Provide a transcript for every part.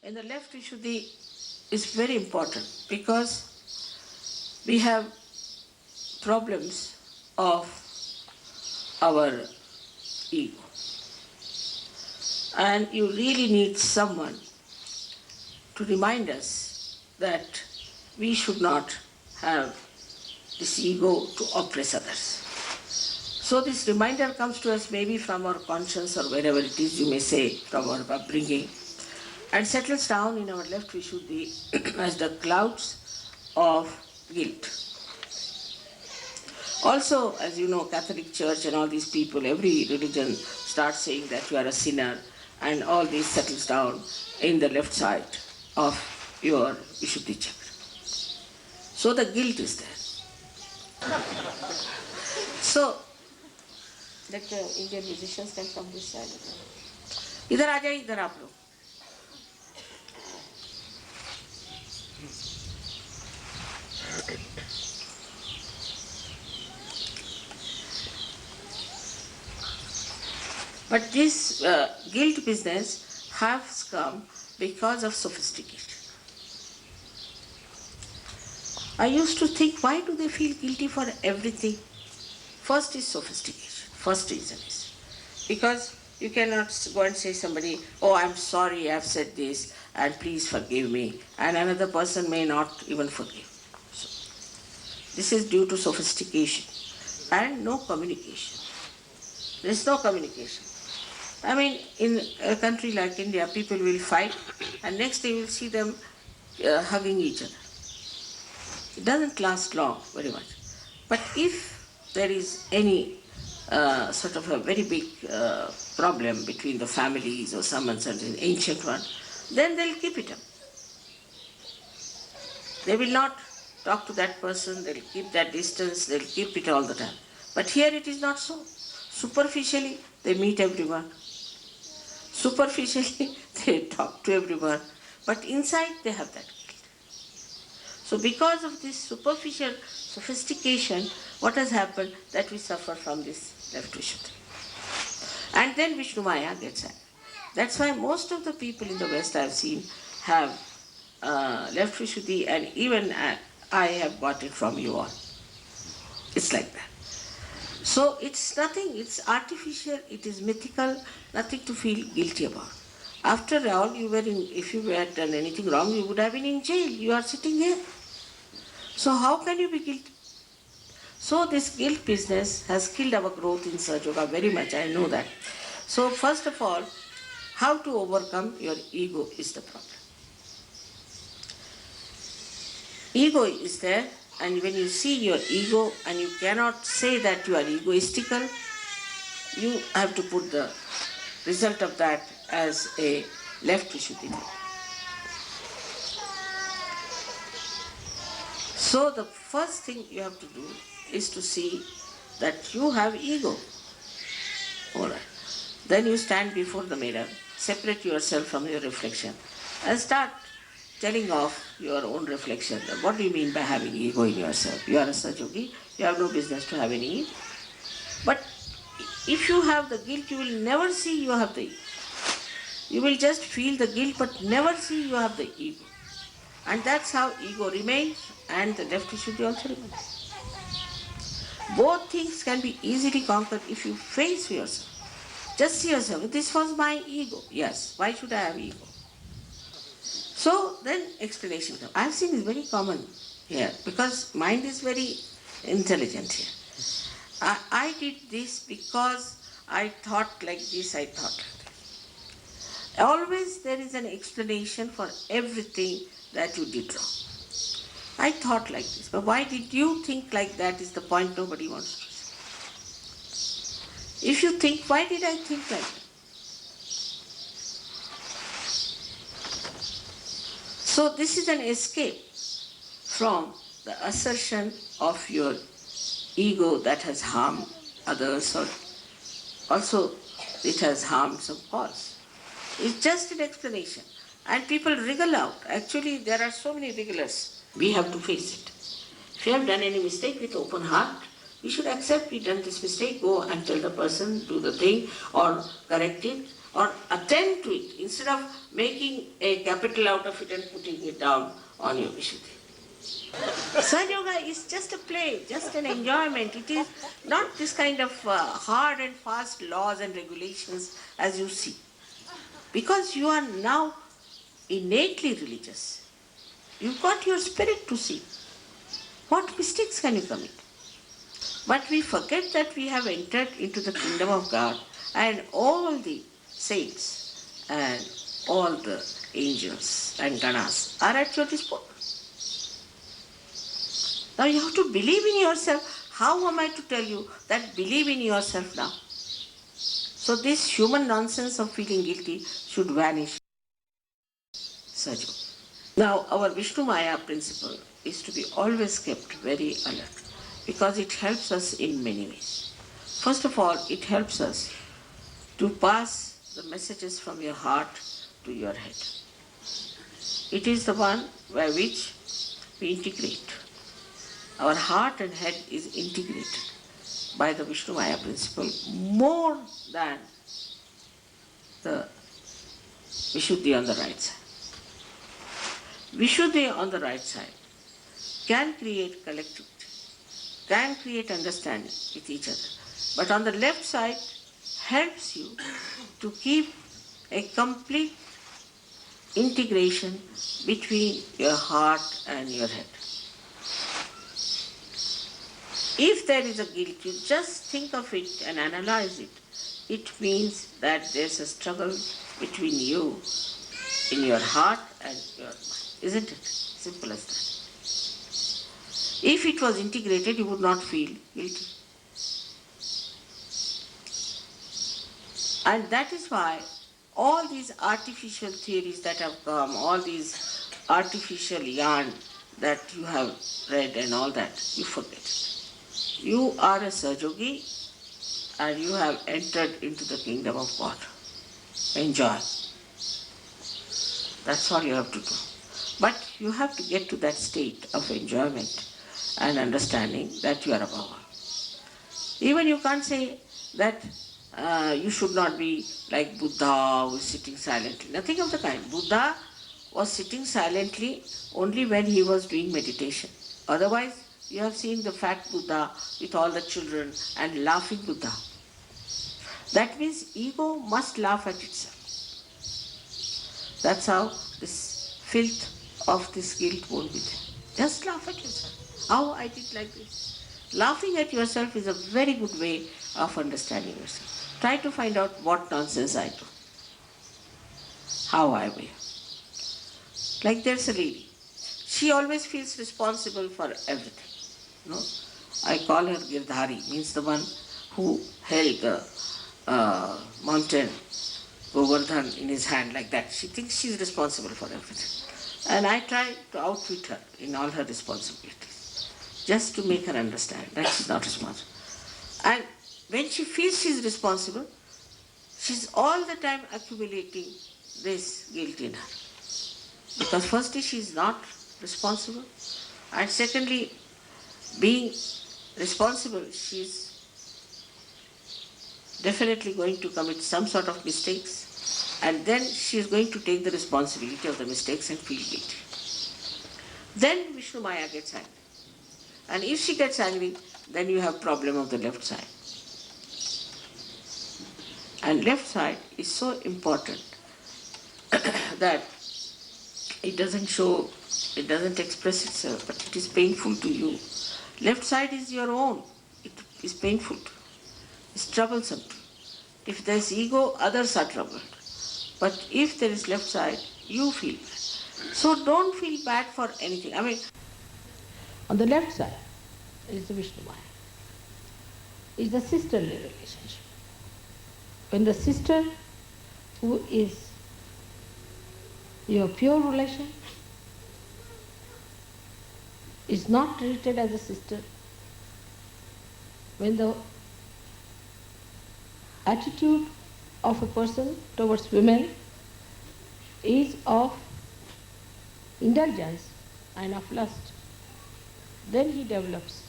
in the left Vishuddhi is very important because we have problems of our ego. And you really need someone to remind us that we should not have this ego to oppress others. So this reminder comes to us maybe from our conscience or wherever it is, you may say, from our upbringing, and settles down in our left Vishuddhi as the clouds of guilt. Also, as you know, Catholic Church and all these people, every religion starts saying that you are a sinner, and all this settles down in the left side of your Vishuddhi chakra. So the guilt is there. So, let the Indian musicians can come this side. इधर आ जाइए, इधर आप लोग. But this guilt business has come because of sophistication. I used to think, why do they feel guilty for everything? First is sophistication. First reason is because you cannot go and say somebody, oh, I'm sorry, I've said this, and please forgive me, and another person may not even forgive. So, this is due to sophistication and no communication. There is no communication. I mean, in a country like India, people will fight, and next day you will see them hugging each other. It doesn't last long, very much. But if there is any sort of a very big problem between the families or some uncertain ancient one, then they'll keep it up. They will not talk to that person, they'll keep that distance, they'll keep it all the time. But here it is not so. Superficially, they meet everyone. Superficially, they talk to everyone. But inside, they have that guilt. So because of this superficial sophistication, what has happened? That we suffer from this left Vishuddhi. And then Vishnumaya gets angry. That's why most of the people in the West I've seen have left Vishuddhi, and even I have got it from you all. It's like that. So it's nothing, it's artificial, it is mythical, nothing to feel guilty about. After all, if you had done anything wrong, you would have been in jail. You are sitting here. So how can you be guilty? So this guilt business has killed our growth in Sahaja Yoga very much, I know that. So first of all, how to overcome your ego is the problem. Ego is there, and when you see your ego and you cannot say that you are egoistical, you have to put the result of that as a left Vishuddhi. So the first thing you have to do is to see that you have ego. Alright. Then you stand before the mirror, separate yourself from your reflection, and start telling off your own reflection. What do you mean by having ego in yourself? You are a Sahaja Yogi, you have no business to have any ego. But if you have the guilt, you will never see you have the ego. You will just feel the guilt, but never see you have the ego. And that's how ego remains, and the left Vishuddhi also remains. Both things can be easily conquered if you face yourself. Just see yourself, this was my ego. Yes, why should I have ego? So then explanation comes. I have seen it's very common here because mind is very intelligent here. I did this because I thought like this, I thought like this. Always there is an explanation for everything that you did wrong. I thought like this, but why did you think like that is the point nobody wants to say. If you think, why did I think like that? So this is an escape from the assertion of your ego that has harmed others, or also it has harmed some cause. It's just an explanation. And people wriggle out. Actually, there are so many wrigglers. We have to face it. If you have done any mistake with open heart, we should accept we done this mistake, go and tell the person, do the thing, or correct it, or attend to it instead of making a capital out of it and putting it down on your Vishuddhi. Sahaja Yoga is just a play, just an enjoyment. It is not this kind of hard and fast laws and regulations as you see. Because you are now innately religious. You've got your spirit to see. What mistakes can you commit? But we forget that we have entered into the kingdom of God and all the saints and all the angels and ganas are at your disposal. Now you have to believe in yourself. How am I to tell you that believe in yourself now? So this human nonsense of feeling guilty should vanish. Sajo. Now our Vishnumaya principle is to be always kept very alert because it helps us in many ways. First of all, it helps us to pass the messages from your heart to your head. It is the one by which we integrate. Our heart and head is integrated by the Vishnumaya principle more than the Vishuddhi on the right side. Vishuddhi on the right side can create collectivity, can create understanding with each other. But on the left side helps you to keep a complete integration between your heart and your head. If there is a guilt, you just think of it and analyze it. It means that there's a struggle between you in your heart and your mind. Isn't it? Simple as that. If it was integrated, you would not feel guilty. And that is why all these artificial theories that have come, all these artificial yarn that you have read and all that, you forget it. You are a Sajogi and you have entered into the kingdom of God. Enjoy. That's all you have to do. But you have to get to that state of enjoyment and understanding that you are above all. Even you can't say that you should not be like Buddha who is sitting silently. Nothing of the kind. Buddha was sitting silently only when he was doing meditation. Otherwise, you have seen the fat Buddha with all the children and laughing Buddha. That means ego must laugh at itself. That's how this filth of this guilt won't be there. Just laugh at yourself. How I did like this. Laughing at yourself is a very good way of understanding yourself. Try to find out what nonsense I do. How I wear. Like there's a lady. She always feels responsible for everything. No? I call her Girdhari, means the one who held the mountain Govardhan in his hand like that. She thinks she's responsible for everything. And I try to outwit her in all her responsibilities, just to make her understand that she's not responsible. And when she feels she's responsible, she's all the time accumulating this guilt in her. Because firstly, she's not responsible, and secondly, being responsible, she's definitely going to commit some sort of mistakes, and then she's going to take the responsibility of the mistakes and feel guilty. Then Vishnumaya gets angry. And if she gets angry, then you have problem of the left side. And left side is so important that it doesn't show, it doesn't express itself, but it is painful to you. Left side is your own. It is painful to you. It's troublesome to you. If there is ego, others are troubled. But if there is left side, you feel bad. So don't feel bad for anything. I mean, on the left side is the Vishnumaya. It's the sisterly relationship. When the sister who is your pure relation is not treated as a sister, when the attitude of a person towards women is of indulgence and of lust, then he develops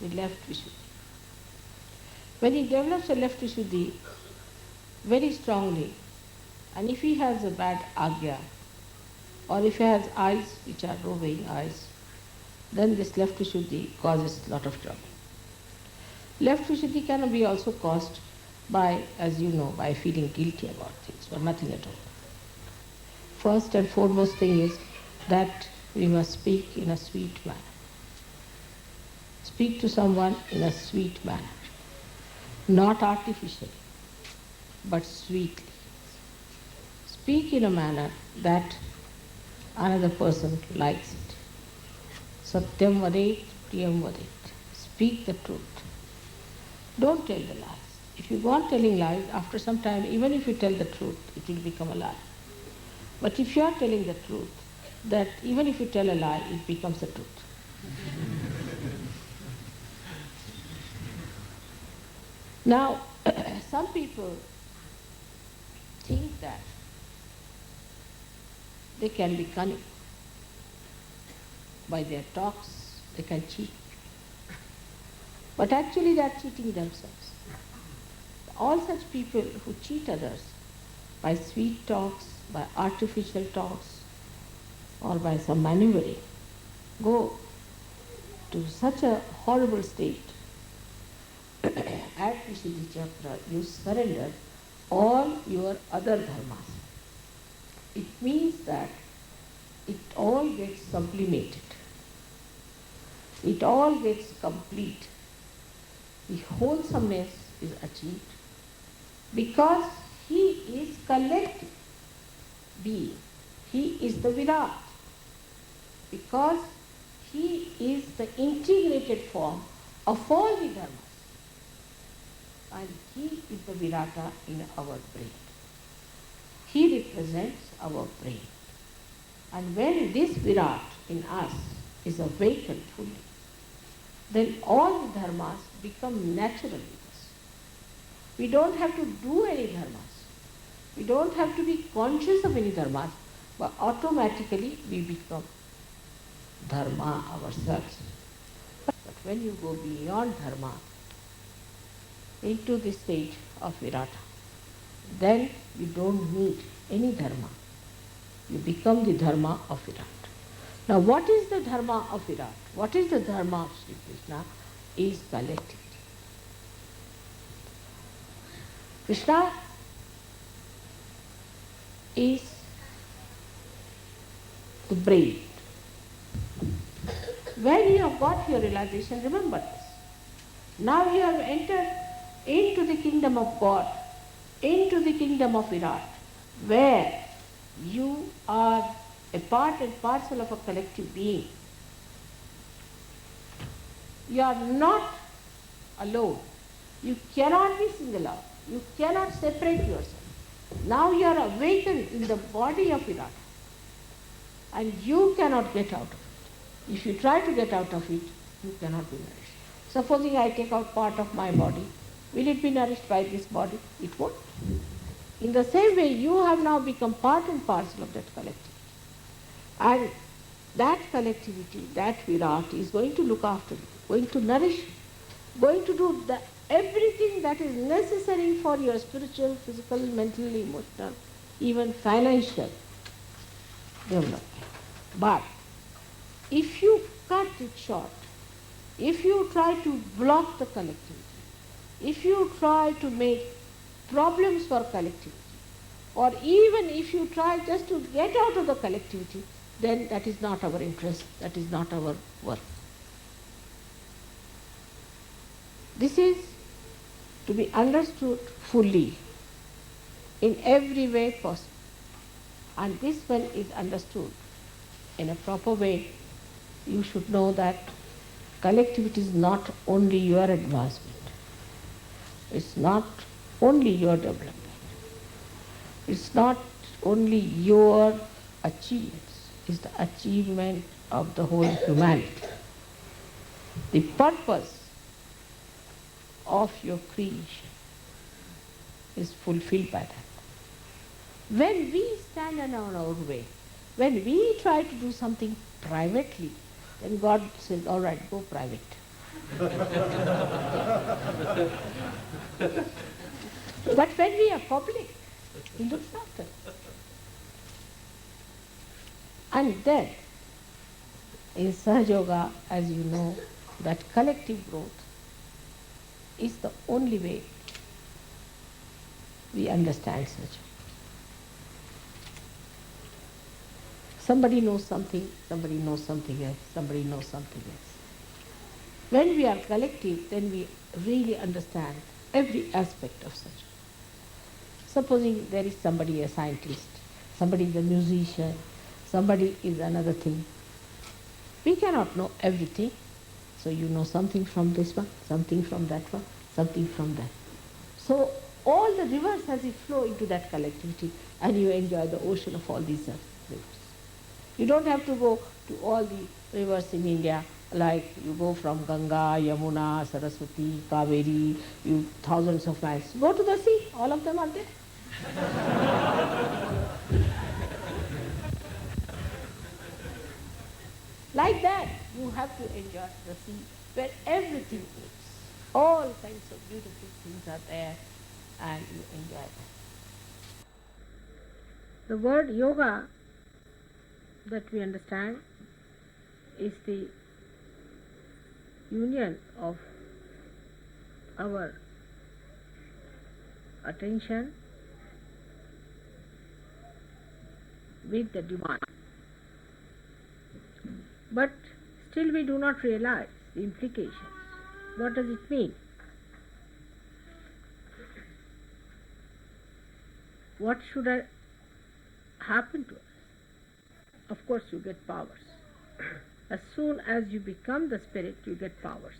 the left Vishuddhi. When he develops a left Vishuddhi very strongly, And if he has a bad agya, or if he has eyes which are roving eyes, then this left Vishuddhi causes a lot of trouble. Left Vishuddhi can be also caused by, as you know, by feeling guilty about things, or nothing at all. First and foremost thing is that we must speak in a sweet manner. Speak to someone in a sweet manner, not artificially, but sweetly. Speak in a manner that another person likes it. Satyam vadet, priyam vadet. Speak the truth. Don't tell the lies. If you go on telling lies, after some time, even if you tell the truth, it will become a lie. But if you are telling the truth, that even if you tell a lie, it becomes the truth. Now, some people think that they can be cunning. By their talks, they can cheat. But actually, they are cheating themselves. All such people who cheat others by sweet talks, by artificial talks, or by some maneuvering, go to such a horrible state. At Vishuddhi Chakra, you surrender all your other dharmas. It means that it all gets sublimated. It all gets complete. The wholesomeness is achieved because he is collective being. He is the Virat. Because he is the integrated form of all the dharmas. And he is the Virata in our brain. He represents our brain. And when this Virat in us is awakened fully, then all the dharmas become natural with us. We don't have to do any dharmas. We don't have to be conscious of any dharmas, but automatically we become dharma ourselves. But when you go beyond dharma into the stage of Virata, then you don't need any dharma. You become the dharma of Virat. Now what is the dharma of Virat? What is the dharma of Sri Krishna? Is collectivity. Krishna is the brain. When you have got your realization, remember this. Now you have entered into the kingdom of God, into the kingdom of Virat, where you are a part and parcel of a collective being. You are not alone. You cannot be single out. You cannot separate yourself. Now you are awakened in the body of Virat, and you cannot get out of it. If you try to get out of it, you cannot be nourished. Supposing I take out part of my body, will it be nourished by this body? It won't. In the same way, you have now become part and parcel of that collectivity. And that collectivity, that Virat, is going to look after you, going to nourish you, going to do everything that is necessary for your spiritual, physical, mental, emotional, even financial development. But if you cut it short, if you try to block the collectivity, if you try to make problems for collectivity, or even if you try just to get out of the collectivity, then that is not our interest, that is not our work. This is to be understood fully in every way possible. And this one is understood in a proper way. You should know that collectivity is not only your advancement. It's not only your development. It's not only your achievements. It's the achievement of the whole humanity. The purpose of your creation is fulfilled by that. When we stand on our way, when we try to do something privately, then God says, all right, go private. But when we are public, He looks after. And then, in Sahaja Yoga, as you know, that collective growth is the only way we understand Sahaja. Somebody knows something, somebody knows something else, somebody knows something else. When we are collective, then we really understand every aspect of Sahaja. Supposing there is somebody a scientist, somebody is a musician, somebody is another thing. We cannot know everything. So you know something from this one, something from that one, something from that. So all the rivers as it flow into that collectivity, and you enjoy the ocean of all these rivers. You don't have to go to all the rivers in India, like you go from Ganga, Yamuna, Saraswati, Kaveri, you thousands of miles. Go to the sea, all of them are there. Like that, you have to enjoy the sea where everything is. All kinds of beautiful things are there, and you enjoy that. The word yoga that we understand is the union of our attention with the divine. But still we do not realize the implications. What does it mean? What should happen to us? Of course you get powers. As soon as you become the spirit, you get powers.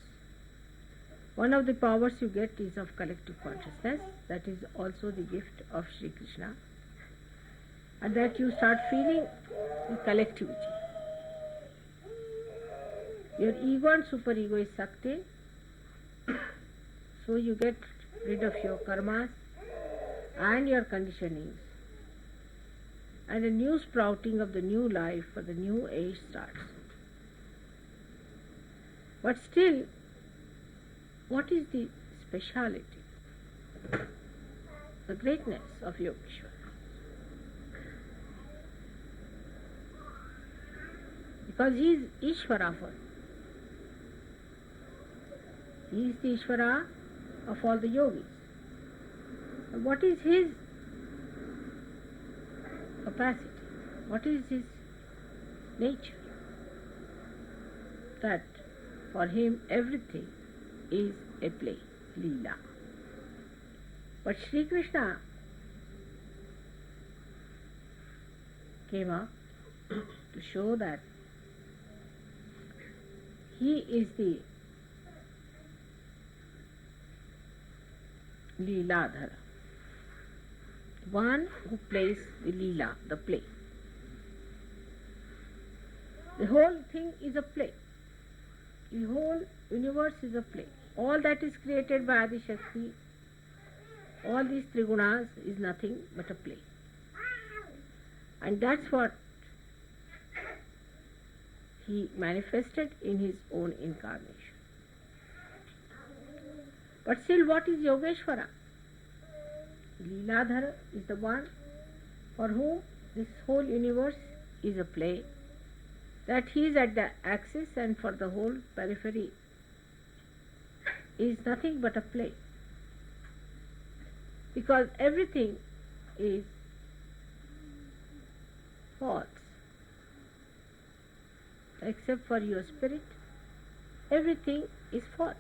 One of the powers you get is of collective consciousness. That is also the gift of Sri Krishna. And that you start feeling the collectivity. Your ego and superego is sucked in, so you get rid of your karmas and your conditionings, and a new sprouting of the new life for the new age starts. But still, what is the speciality, the greatness of Yogeshwara? Because he is Ishvara for. He is the Ishvara of all the yogis. What is his capacity? What is his nature? That for him everything is a play, Leela. But Sri Krishna came up to show that he is the Leeladhara, one who plays the Leela, the play. The whole thing is a play. The whole universe is a play. All that is created by Adi Shakti, all these Trigunas is nothing but a play. And that's what he manifested in his own incarnation. But still, what is Yogeshwara? Leeladhara is the one for whom this whole universe is a play, that he is at the axis and for the whole periphery is nothing but a play. Because everything is false. Except for your spirit, everything is false.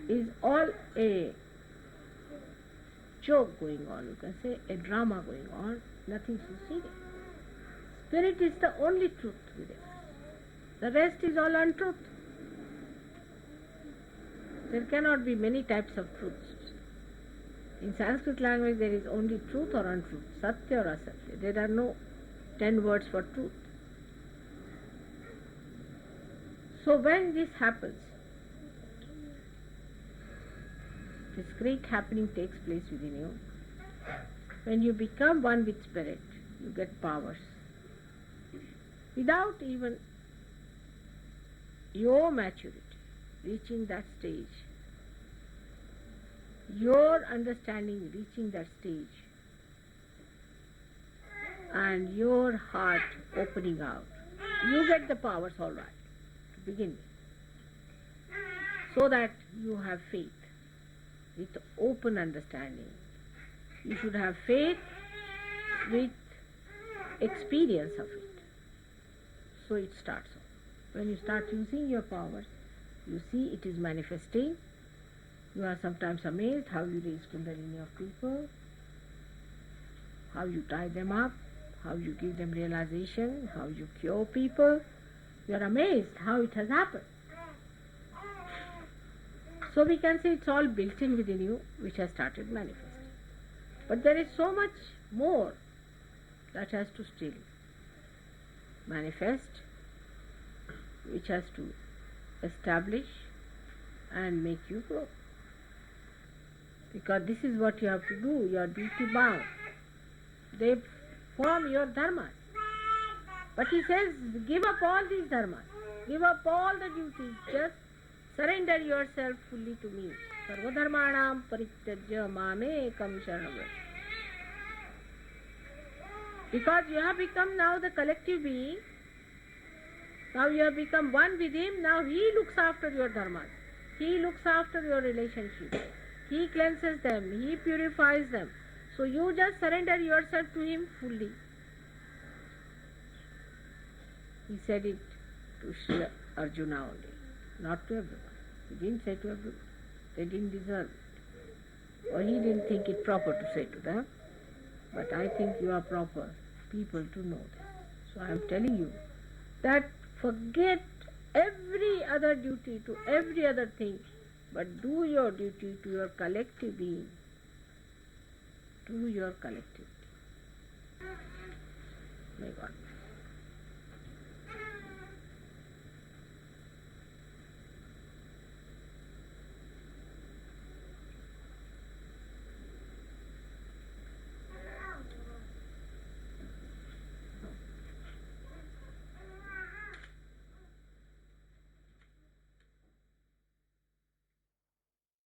Is all a joke going on, you can say a drama going on, nothing so serious. Spirit is the only truth within us. The rest is all untruth. There cannot be many types of truths. In Sanskrit language there is only truth or untruth, satya or asatya. There are no 10 words for truth. So when this happens, this great happening takes place within you. When you become one with spirit, you get powers. Without even your maturity reaching that stage, your understanding reaching that stage, and your heart opening out. You get the powers all right to begin with, so that you have faith with open understanding. You should have faith with experience of it. So it starts off. When you start using your powers, you see it is manifesting. You are sometimes amazed how you raise Kundalini of people, how you tie them up, how you give them realization, how you cure people. You are amazed how it has happened. So we can say it's all built in within you, which has started manifesting. But there is so much more that has to still manifest, which has to establish and make you grow. Because this is what you have to do, you are duty bound. They form your dharmas. But he says, give up all these dharmas, give up all the duties, just surrender yourself fully to me. Sarvadharmanam parityajya mamekam sharanam. Because you have become now the collective being, now you have become one with him, now he looks after your dharmas, he looks after your relationships, he cleanses them, he purifies them. So you just surrender yourself to him fully. He said it to Sri Arjuna only, not to everyone. He didn't say to everyone. They didn't deserve it. Or he didn't think it proper to say to them. But I think you are proper people to know this. So I am telling you that forget every other duty to every other thing, but do your duty to your collective being. Do your collective. May God.